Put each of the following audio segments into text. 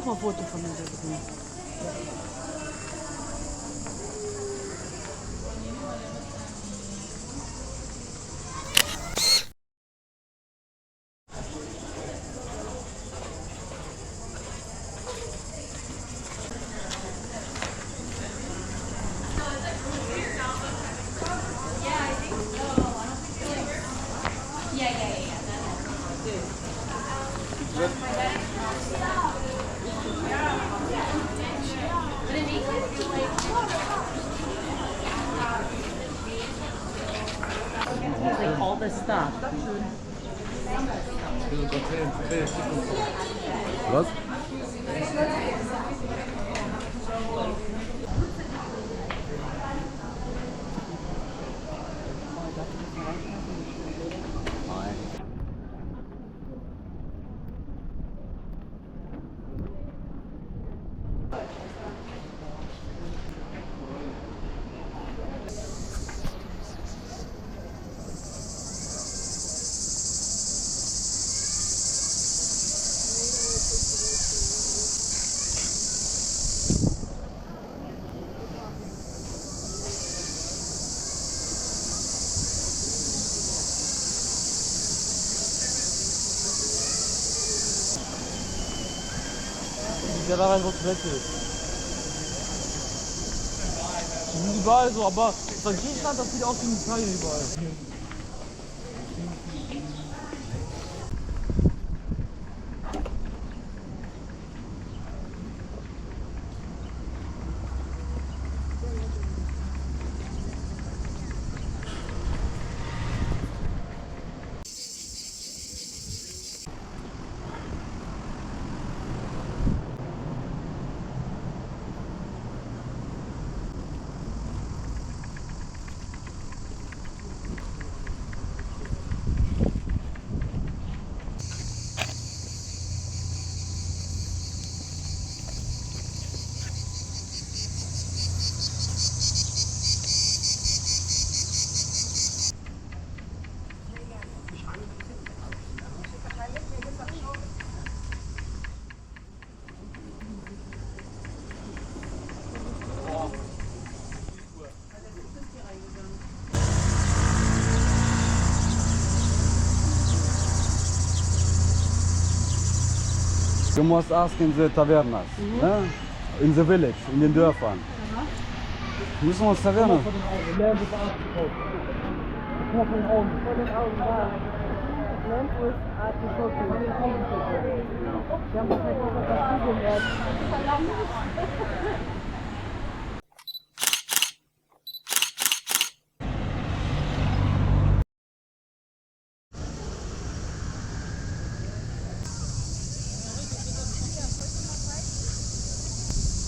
mal ein Foto von mir drin. All this stuff. Was? Ja, da rein, wo Toilette ist. Die sind überall so, aber von Griechenland, das sieht aus wie in Italien überall. Du musst erst in die Tavernas, ne? In the village, in den Dörfern. Müssen wir uns Taverne? Von den Augen, lernen wir Artichoke. Guck mal von den Augen. Von den Augen, da. Lernt uns Artichoke. Von den Augen bitte. Wir haben vielleicht auch was dazu gelernt.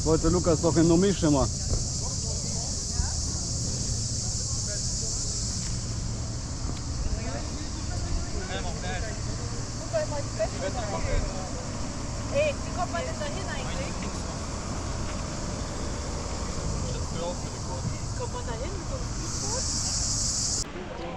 Wollte Lukas doch in Nomischema. Ey, wie kommt man denn da hin eigentlich? Kommt man da hin mit so einem Speedboot?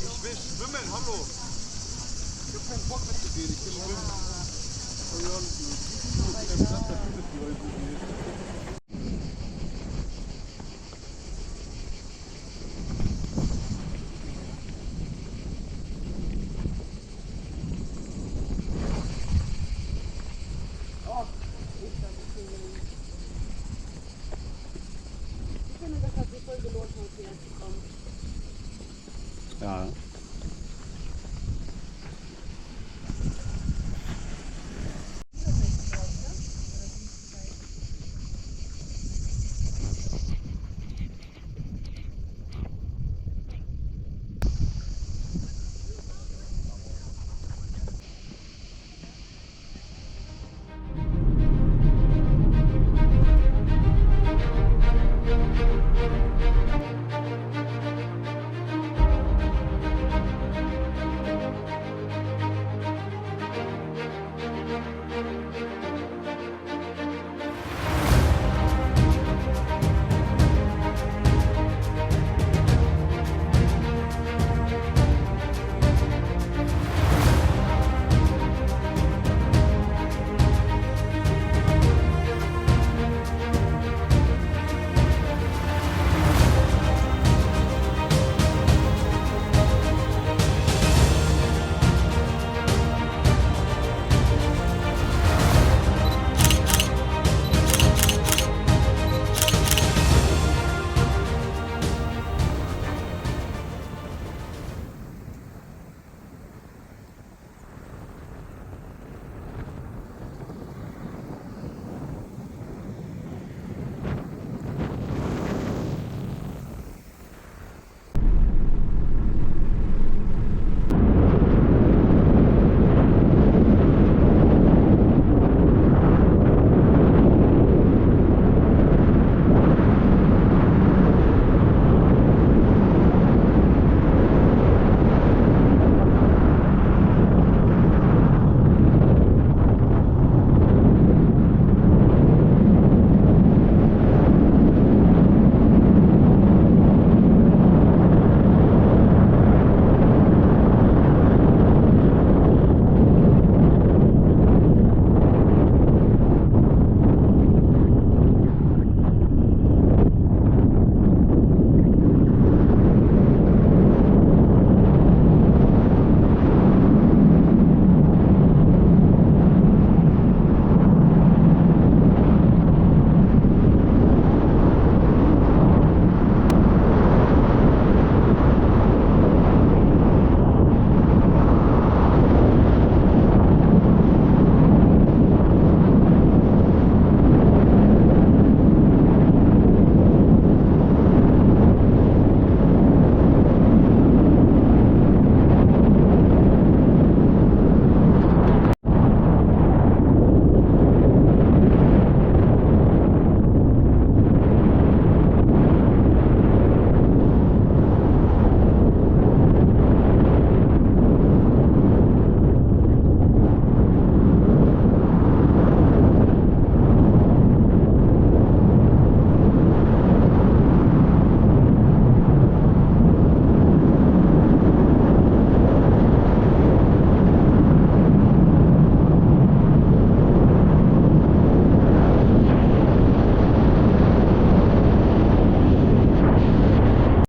Ich will schwimmen, hallo. Ich hab keinen Bock mitzugehen, ich will schwimmen.